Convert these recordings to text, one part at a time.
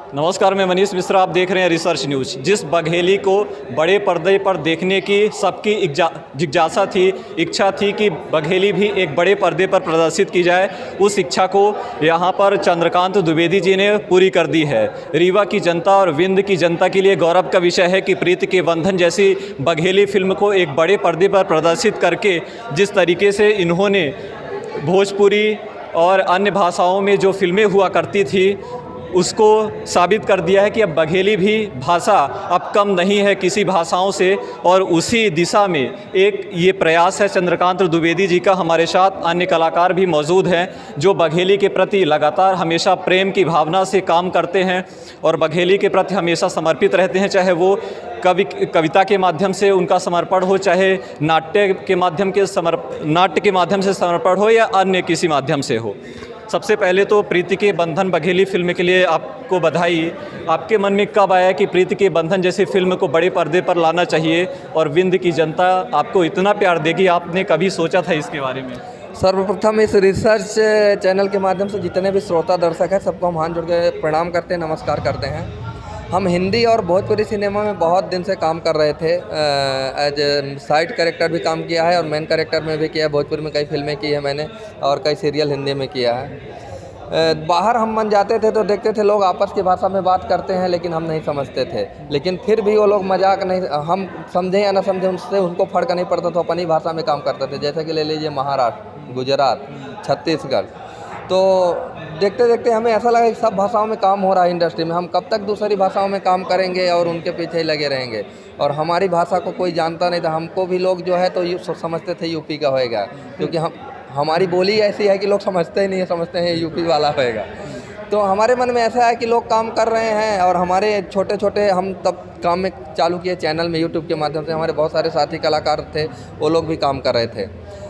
नमस्कार, मैं मनीष मिश्रा। आप देख रहे हैं रिसर्च न्यूज़। जिस बघेली को बड़े पर्दे पर देखने की सबकी जिज्ञासा थी, इच्छा थी कि बघेली भी एक बड़े पर्दे पर प्रदर्शित की जाए, उस इच्छा को यहाँ पर चंद्रकांत द्विवेदी जी ने पूरी कर दी है। रीवा की जनता और विंध्य की जनता के लिए गौरव का विषय है कि प्रीति के बंधन जैसी बघेली फिल्म को एक बड़े पर्दे पर प्रदर्शित करके जिस तरीके से इन्होंने भोजपुरी और अन्य भाषाओं में जो फिल्में हुआ करती थी उसको साबित कर दिया है कि अब बघेली भी भाषा अब कम नहीं है किसी भाषाओं से। और उसी दिशा में एक ये प्रयास है चंद्रकांत द्विवेदी जी का। हमारे साथ अन्य कलाकार भी मौजूद हैं जो बघेली के प्रति लगातार हमेशा प्रेम की भावना से काम करते हैं और बघेली के प्रति हमेशा समर्पित रहते हैं, चाहे वो कविता के माध्यम से उनका समर्पण हो, चाहे नाट्य के माध्यम से समर्पण हो या अन्य किसी माध्यम से हो। सबसे पहले तो प्रीति के बंधन बघेली फिल्म के लिए आपको बधाई। आपके मन में कब आया कि प्रीति के बंधन जैसी फिल्म को बड़े पर्दे पर लाना चाहिए और विंध्य की जनता आपको इतना प्यार देगी? आपने कभी सोचा था इसके बारे में? सर्वप्रथम इस रिसर्च चैनल के माध्यम से जितने भी श्रोता दर्शक हैं सबको हम हाथ जोड़ के प्रणाम करते हैं, नमस्कार करते हैं। हम हिंदी और भोजपुरी सिनेमा में बहुत दिन से काम कर रहे थे। एज साइड कैरेक्टर भी काम किया है और मेन कैरेक्टर में भी किया है। भोजपुरी में कई फिल्में की है मैंने और कई सीरियल हिंदी में किया है। बाहर हम मन जाते थे तो देखते थे लोग आपस की भाषा में बात करते हैं, लेकिन हम नहीं समझते थे। लेकिन फिर भी वो लोग मजाक नहीं, हम समझें या ना समझें उससे उनको फ़र्क नहीं पड़ता था, अपनी भाषा में काम करते थे। जैसे कि ले लीजिए महाराष्ट्र, गुजरात, छत्तीसगढ़। तो देखते देखते हमें ऐसा लगा कि सब भाषाओं में काम हो रहा है इंडस्ट्री में, हम कब तक दूसरी भाषाओं में काम करेंगे और उनके पीछे ही लगे रहेंगे। और हमारी भाषा को कोई जानता नहीं था। हमको भी लोग जो है तो समझते थे यूपी का होएगा, क्योंकि हमारी बोली ऐसी है कि लोग समझते ही नहीं है, समझते हैं यूपी वाला होएगा। तो हमारे मन में ऐसा है कि लोग काम कर रहे हैं और हमारे छोटे छोटे हम तब काम में चालू किए चैनल में यूट्यूब के माध्यम से। हमारे बहुत सारे साथी कलाकार थे, वो लोग भी काम कर रहे थे।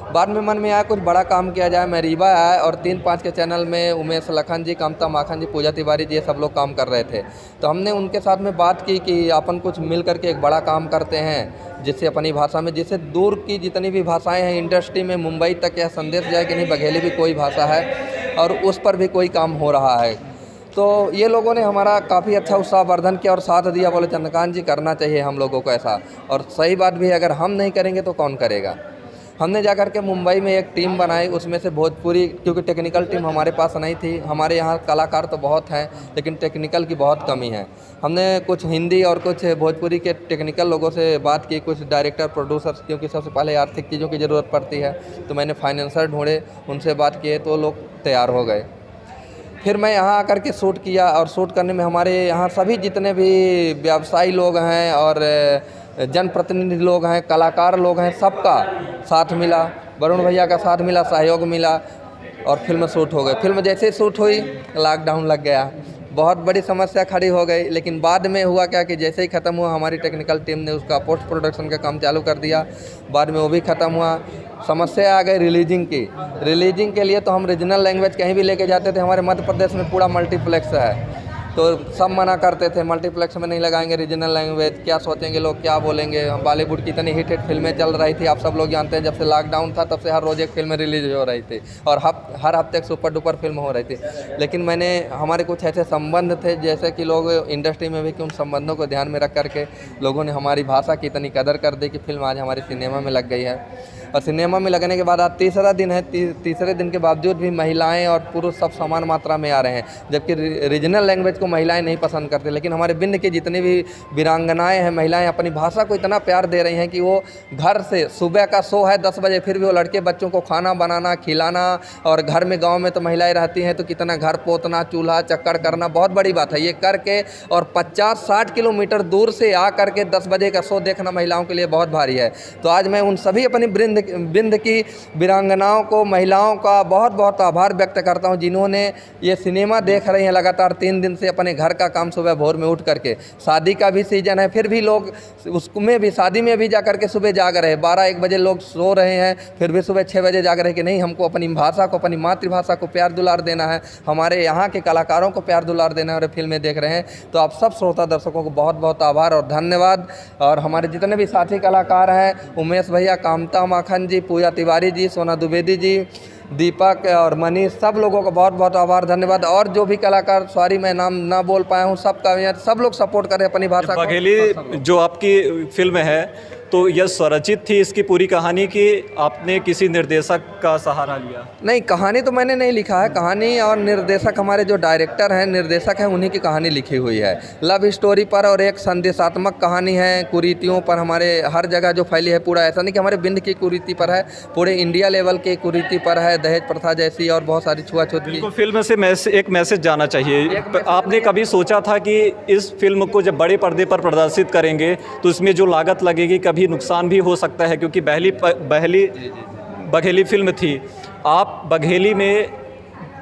बाद में मन में आया कुछ बड़ा काम किया जाए। मैं रीवा आया और 3-5 के चैनल में उमेश लखन जी, कामता माखन जी, पूजा तिवारी जी, ये सब लोग काम कर रहे थे। तो हमने उनके साथ में बात की कि अपन कुछ मिल करके एक बड़ा काम करते हैं जिससे अपनी भाषा में, जिससे दूर की जितनी भी भाषाएं हैं इंडस्ट्री में, मुंबई तक यह संदेश जाए कि नहीं बघेली भी कोई भाषा है और उस पर भी कोई काम हो रहा है। तो ये लोगों ने हमारा काफ़ी अच्छा उत्साहवर्धन किया और साथ दिया। बोले चंद्रकांत जी करना चाहिए हम लोगों को ऐसा। और सही बात भी है, अगर हम नहीं करेंगे तो कौन करेगा। हमने जा कर के मुंबई में एक टीम बनाई, उसमें से भोजपुरी, क्योंकि टेक्निकल टीम हमारे पास नहीं थी। हमारे यहाँ कलाकार तो बहुत हैं लेकिन टेक्निकल की बहुत कमी है। हमने कुछ हिंदी और कुछ भोजपुरी के टेक्निकल लोगों से बात की, कुछ डायरेक्टर, प्रोड्यूसर्स, क्योंकि सबसे पहले आर्थिक चीज़ों की ज़रूरत पड़ती है। तो मैंने फाइनेंसर ढूंढे, उनसे बात किए तो लोग तैयार हो गए। फिर मैं यहाँ आकर के शूट किया और शूट करने में हमारे यहाँ सभी जितने भी व्यवसायी लोग हैं और जनप्रतिनिधि लोग हैं, कलाकार लोग हैं, सबका साथ मिला। वरुण भैया का साथ मिला, सहयोग मिला और फिल्म शूट हो गई। फिल्म जैसे शूट हुई लॉकडाउन लग गया, बहुत बड़ी समस्या खड़ी हो गई। लेकिन बाद में हुआ क्या कि जैसे ही ख़त्म हुआ हमारी टेक्निकल टीम ने उसका पोस्ट प्रोडक्शन का काम चालू कर दिया। बाद में वो भी ख़त्म हुआ। समस्या आ गई रिलीजिंग की। रिलीजिंग के लिए तो हम रीजनल लैंग्वेज कहीं भी लेके जाते थे। हमारे मध्य प्रदेश में पूरा मल्टीप्लेक्स है तो सब मना करते थे, मल्टीप्लेक्स में नहीं लगाएंगे रीजनल लैंग्वेज, क्या सोचेंगे लोग, क्या बोलेंगे। बॉलीवुड की इतनी हिट फिल्में चल रही थी, आप सब लोग जानते हैं। जब से लॉकडाउन था तब से हर रोज़ एक फिल्म रिलीज हो रही थी और हर हफ्ते एक सुपर डुपर फिल्म हो रही थी। लेकिन हमारे कुछ ऐसे संबंध थे जैसे कि लोग इंडस्ट्री में भी, कि उन संबंधों को ध्यान में रख करके लोगों ने हमारी भाषा की इतनी कदर कर दी कि फिल्म आज हमारी सिनेमा में लग गई है। और सिनेमा में लगने के बाद आज तीसरा दिन है। तीसरे दिन के बावजूद भी महिलाएं और पुरुष सब समान मात्रा में आ रहे हैं, जबकि रीजनल लैंग्वेज को महिलाएं नहीं पसंद करती। लेकिन हमारे विंध्य की जितनी भी वीरांगनाएं हैं, महिलाएं अपनी भाषा को इतना प्यार दे रही हैं कि वो घर से, सुबह का शो है 10 बजे, फिर भी वो लड़के बच्चों को खाना बनाना, खिलाना, और घर में गाँव में तो महिलाएँ रहती हैं तो कितना घर पोतना, चूल्हा चक्कर करना बहुत बड़ी बात है। ये करके और 50-60 किलोमीटर दूर से आ करके 10 बजे का शो देखना महिलाओं के लिए बहुत भारी है। तो आज मैं उन सभी अपनी विंध्य की वीरांगनाओं को, महिलाओं का बहुत बहुत आभार व्यक्त करता हूं जिन्होंने ये सिनेमा देख रही हैं लगातार 3 दिन से अपने घर का काम सुबह भोर में उठ करके। शादी का भी सीजन है, फिर भी लोग उसमें भी, शादी में भी जा करके सुबह जाग रहे हैं। 12-1 बजे लोग सो रहे हैं, फिर भी सुबह 6 बजे जाग रहे हैं कि नहीं, हमको अपनी भाषा को, अपनी मातृभाषा को प्यार दुलार देना है, हमारे यहाँ के कलाकारों को प्यार दुलार देना है और फिल्में देख रहे हैं। तो आप सब श्रोता दर्शकों को बहुत बहुत आभार और धन्यवाद। और हमारे जितने भी साथी कलाकार हैं, उमेश भैया, कामता माखन माखन जी, पूजा तिवारी जी, सोना द्विवेदी जी, दीपक और मनीष, सब लोगों का बहुत बहुत आभार, धन्यवाद। और जो भी कलाकार, सॉरी मैं नाम ना बोल पाया हूँ, सबका सब लोग सपोर्ट करें अपनी भाषा को। बघेली जो आपकी फिल्म है तो यह स्वरचित थी इसकी पूरी कहानी की आपने किसी निर्देशक का सहारा लिया? नहीं, कहानी तो मैंने नहीं लिखा है। कहानी और निर्देशक हमारे जो डायरेक्टर हैं, निर्देशक हैं, उन्हीं की कहानी लिखी हुई है। लव स्टोरी पर और एक संदेशात्मक कहानी है, कुरीतियों पर, हमारे हर जगह जो फैली है। पूरा ऐसा नहीं कि हमारे बिंद की कुरीति पर है, पूरे इंडिया लेवल की कुरीति पर है, दहेज प्रथा जैसी और बहुत सारी छुआछूत की। फिल्म से एक मैसेज जाना चाहिए। आपने कभी सोचा था कि इस फिल्म को जब बड़े पर्दे पर प्रदर्शित करेंगे तो इसमें जो लागत लगेगी कभी नुकसान भी हो सकता है, क्योंकि बघेली फिल्म थी। आप बघेली में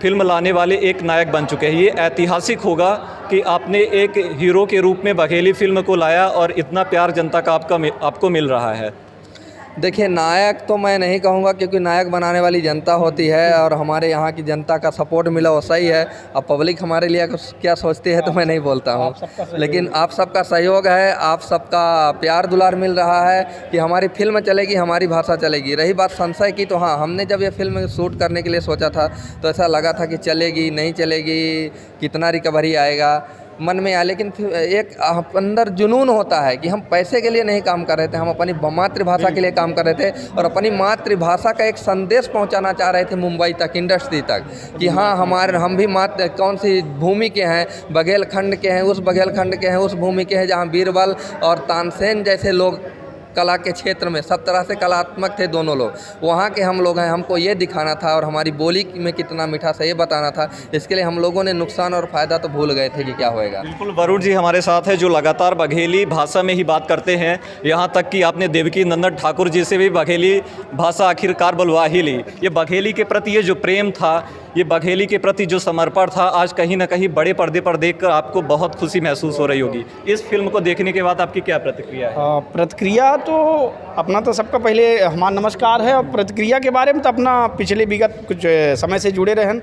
फिल्म लाने वाले एक नायक बन चुके हैं। ये ऐतिहासिक होगा कि आपने एक हीरो के रूप में बघेली फिल्म को लाया और इतना प्यार जनता का आपको मिल रहा है। देखिए, नायक तो मैं नहीं कहूँगा, क्योंकि नायक बनाने वाली जनता होती है और हमारे यहाँ की जनता का सपोर्ट मिला वो सही है। अब पब्लिक हमारे लिए क्या सोचती है तो मैं नहीं बोलता हूँ, लेकिन आप सबका सहयोग है, आप सबका प्यार दुलार मिल रहा है कि हमारी फिल्म चलेगी, हमारी भाषा चलेगी। रही बात संशय की, तो हाँ, हमने जब ये फिल्म शूट करने के लिए सोचा था तो ऐसा लगा था कि चलेगी नहीं चलेगी, कितना रिकवरी आएगा, मन में आया। लेकिन फिर एक अंदर जुनून होता है कि हम पैसे के लिए नहीं काम कर रहे थे, हम अपनी मातृभाषा के लिए काम कर रहे थे और अपनी मातृभाषा का एक संदेश पहुंचाना चाह रहे थे मुंबई तक, इंडस्ट्री तक, कि हाँ हम भी कौन सी भूमि के हैं, बघेलखंड के हैं, उस बघेलखंड के हैं, उस भूमि के हैं जहाँ बीरबल और तानसेन जैसे लोग कला के क्षेत्र में सब तरह से कलात्मक थे दोनों लोग, वहाँ के हम लोग हैं। हमको ये दिखाना था और हमारी बोली में कितना मिठास है ये बताना था। इसके लिए हम लोगों ने नुकसान और फ़ायदा तो भूल गए थे कि क्या होएगा। बिल्कुल, वरुण जी हमारे साथ है जो लगातार बघेली भाषा में ही बात करते हैं, यहाँ तक कि आपने देवकी नंदन ठाकुर जी से भी बघेली भाषा आखिरकार बुलवा ही ली। ये बघेली के प्रति ये जो प्रेम था, ये बघेली के प्रति जो समर्पण था, आज कहीं ना कहीं बड़े पर्दे पर देखकर आपको बहुत खुशी महसूस हो रही होगी। इस फिल्म को देखने के बाद आपकी क्या प्रतिक्रिया है? प्रतिक्रिया तो अपना तो सबका पहले हमारा नमस्कार है, और प्रतिक्रिया के बारे में तो अपना पिछले विगत कुछ समय से जुड़े रहन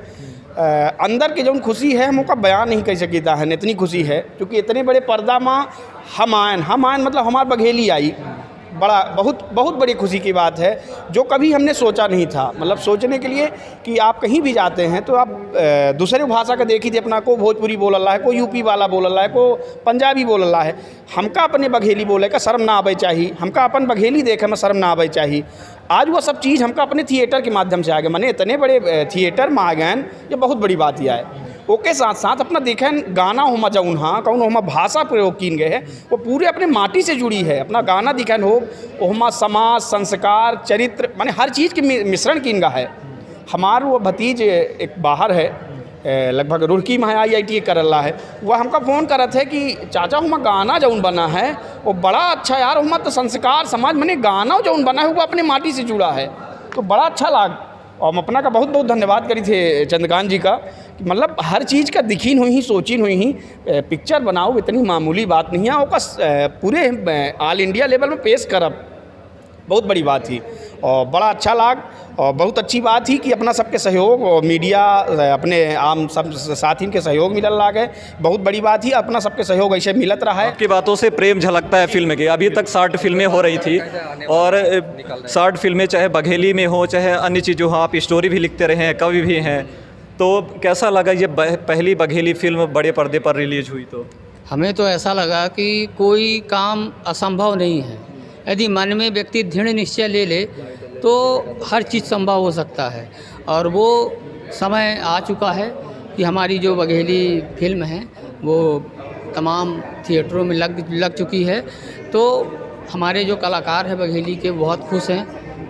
अंदर के जो खुशी है हमका बयान नहीं कर सकीता है। इतनी खुशी है क्योंकि इतने बड़े पर्दा में हम आयन मतलब हमार बघेली आई, बड़ा बहुत बड़ी खुशी की बात है, जो कभी हमने सोचा नहीं था। मतलब सोचने के लिए कि आप कहीं भी जाते हैं तो आप दूसरे भाषा का देखी थी, अपना को भोजपुरी बोल रहा है, को यूपी वाला बोल रहा है, को पंजाबी बोल रहा है। हमका अपने बघेली बोले का शर्म ना आवे चाहिए, हमका अपन बघेली देखे में शर्म ना आवे चाहिए। आज वो सब चीज़ हमका अपने थिएटर के माध्यम से आ गए, मैंने इतने बड़े थिएटर में आ गए, ये बहुत बड़ी बात ही है। ओके, साथ साथ अपना देखें गाना होमा जौन हाँ कौन होमा भाषा प्रयोग की गए है वो पूरे अपने माटी से जुड़ी है। अपना गाना दिखें हो होमा समाज, संस्कार, चरित्र, माने हर चीज़ के मिश्रण की इनका है। हमार वो भतीज एक बाहर है, लगभग रुड़की में IIT कर रहा है, वह हमका फ़ोन कर रहे थे कि चाचा हुआ गाना जौन बना है वो बड़ा अच्छा यार, हुआ तो संस्कार समाज मैंने गाना जौन बना है वो अपने माटी से जुड़ा है, तो बड़ा अच्छा लाग। और हम अपना का बहुत बहुत धन्यवाद करी थे चंद्रकांत जी का कि मतलब हर चीज़ का दिखीन हुई ही, सोचिन हुई ही, पिक्चर बनाओ इतनी मामूली बात नहीं है, वो पूरे ऑल इंडिया लेवल में पेश करब बहुत बड़ी बात थी और बड़ा अच्छा लाग। और बहुत अच्छी बात थी कि अपना सबके सहयोग और मीडिया अपने आम सब साथी के सहयोग मिलल लाग है, बहुत बड़ी बात थी। अपना सबके सहयोग ऐसे मिलत रहा है। आपकी बातों से प्रेम झलकता है फिल्म के। अभी तक 60 फिल्में हो रही थी और 60 फिल्में चाहे बघेली में हो चाहे अन्य चीज़ों हो, आप स्टोरी भी लिखते रहे हैं, कवि भी हैं, तो कैसा लगा ये पहली बघेली फिल्म बड़े पर्दे पर रिलीज हुई? तो हमें तो ऐसा लगा कि कोई काम असंभव नहीं है, यदि मन में व्यक्ति दृढ़ निश्चय ले ले तो हर चीज़ संभव हो सकता है। और वो समय आ चुका है कि हमारी जो बघेली फिल्म है वो तमाम थिएटरों में लग चुकी है। तो हमारे जो कलाकार हैं बघेली के बहुत खुश हैं,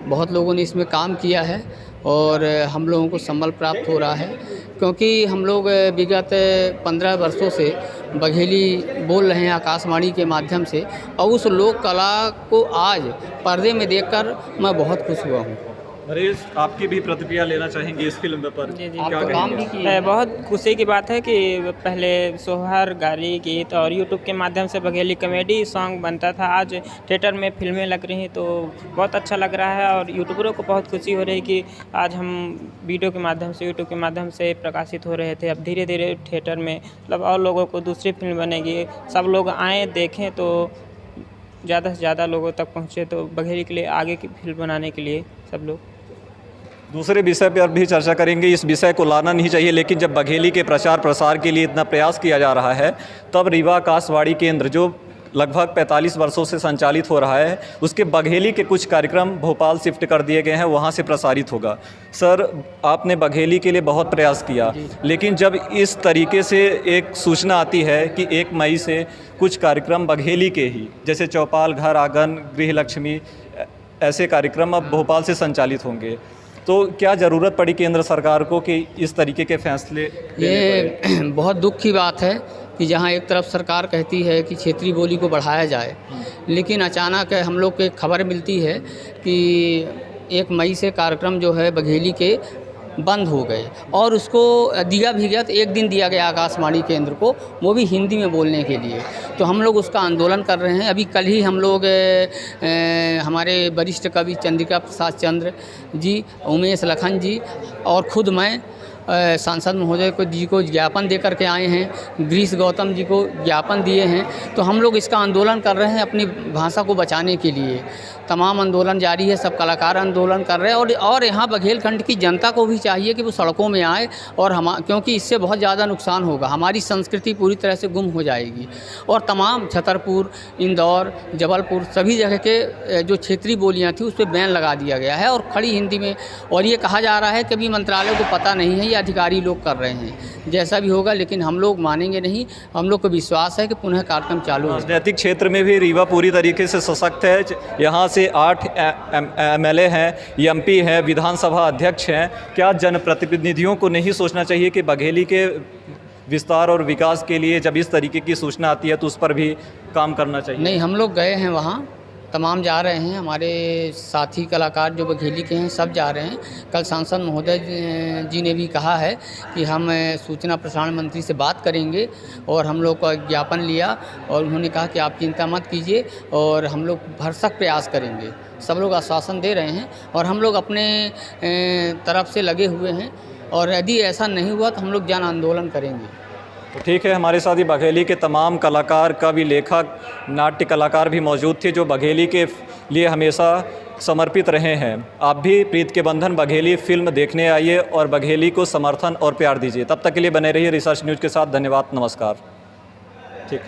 बहुत लोगों ने इसमें काम किया है और हम लोगों को संबल प्राप्त हो रहा है, क्योंकि हम लोग विगत 15 वर्षों से बघेली बोल रहे हैं आकाशवाणी के माध्यम से, और उस लोक कला को आज पर्दे में देखकर मैं बहुत खुश हुआ हूँ। नरेश, आपकी भी प्रतिक्रिया लेना चाहेंगे इस फिल्म पर? जी आप तो काम भी किए। बहुत खुशी की बात है कि पहले सोहर, गारी, गीत और यूट्यूब के माध्यम से बघेली कॉमेडी सॉन्ग बनता था, आज थिएटर में फिल्में लग रही हैं, तो बहुत अच्छा लग रहा है। और यूट्यूबरों को बहुत खुशी हो रही है कि आज हम वीडियो के माध्यम से, यूट्यूब के माध्यम से प्रकाशित हो रहे थे। अब धीरे धीरे थिएटर में मतलब और लोगों को दूसरी फिल्म बनेगी, सब लोग आएँ देखें तो ज़्यादा से ज़्यादा लोगों तक पहुँचे, तो बघेली के लिए आगे की फिल्म बनाने के लिए सब लोग। दूसरे विषय पर भी चर्चा करेंगे। इस विषय को लाना नहीं चाहिए, लेकिन जब बघेली के प्रचार प्रसार के लिए इतना प्रयास किया जा रहा है, तब रीवा आकाशवाणी केंद्र जो लगभग 45 वर्षों से संचालित हो रहा है, उसके बघेली के कुछ कार्यक्रम भोपाल शिफ्ट कर दिए गए हैं, वहाँ से प्रसारित होगा। सर, आपने बघेली के लिए बहुत प्रयास किया, लेकिन जब इस तरीके से एक सूचना आती है कि 1 मई से कुछ कार्यक्रम बघेली के ही, जैसे चौपाल, घर आंगन, गृह लक्ष्मी, ऐसे कार्यक्रम अब भोपाल से संचालित होंगे, तो क्या ज़रूरत पड़ी केंद्र सरकार को कि इस तरीके के फैसले? ये बहुत दुख की बात है कि जहाँ एक तरफ सरकार कहती है कि क्षेत्रीय बोली को बढ़ाया जाए, लेकिन अचानक हम लोग को एक खबर मिलती है कि 1 मई से कार्यक्रम जो है बघेली के बंद हो गए, और उसको दिया भी गया, तो 1 दिन दिया गया आकाशवाणी केंद्र को, वो भी हिंदी में बोलने के लिए। तो हम लोग उसका आंदोलन कर रहे हैं। अभी कल ही हम लोग हमारे वरिष्ठ कवि चंद्रिका प्रसाद चंद्र जी, उमेश लखन जी और खुद मैं सांसद महोदय को ज्ञापन दे करके आए हैं, ग्रीस गौतम जी को ज्ञापन दिए हैं। तो हम लोग इसका आंदोलन कर रहे हैं अपनी भाषा को बचाने के लिए। तमाम आंदोलन जारी है, सब कलाकार आंदोलन कर रहे हैं, और यहाँ बघेलखंड की जनता को भी चाहिए कि वो सड़कों में आए, और क्योंकि इससे बहुत ज़्यादा नुकसान होगा, हमारी संस्कृति पूरी तरह से गुम हो जाएगी। और तमाम छतरपुर, इंदौर, जबलपुर, सभी जगह के जो क्षेत्रीय बोलियाँ थी उस पर बैन लगा दिया गया है, और खड़ी हिंदी में। और ये कहा जा रहा है कि अभी मंत्रालय को पता नहीं है, ये अधिकारी लोग कर रहे हैं। जैसा भी होगा, लेकिन हम लोग मानेंगे नहीं। हम लोग को विश्वास है कि पुनः कार्यक्रम चालू होगा। राजनीतिक क्षेत्र में भी रीवा पूरी तरीके से सशक्त है। यहाँ से 8 MLA हैं, MP हैं, विधानसभा अध्यक्ष हैं। क्या जनप्रतिनिधियों को नहीं सोचना चाहिए कि बघेली के विस्तार और विकास के लिए जब इस तरीके की सूचना आती है तो उस पर भी काम करना चाहिए? नहीं, हम लोग गए हैं वहाँ, तमाम जा रहे हैं, हमारे साथी कलाकार जो बघेली के हैं सब जा रहे हैं। कल सांसद महोदय जी ने भी कहा है कि हम सूचना प्रसारण मंत्री से बात करेंगे, और हम लोग का ज्ञापन लिया, और उन्होंने कहा कि आप चिंता मत कीजिए, और हम लोग भरसक प्रयास करेंगे। सब लोग आश्वासन दे रहे हैं, और हम लोग अपने तरफ से लगे हुए हैं, और यदि ऐसा नहीं हुआ तो हम लोग जन आंदोलन करेंगे। तो ठीक है, हमारे साथ ही बघेली के तमाम कलाकार, कवि, लेखक, नाट्य कलाकार भी मौजूद थे जो बघेली के लिए हमेशा समर्पित रहे हैं। आप भी प्रीत के बंधन बघेली फिल्म देखने आइए और बघेली को समर्थन और प्यार दीजिए। तब तक के लिए बने रहिए रिसर्च न्यूज़ के साथ। धन्यवाद, नमस्कार। ठीक।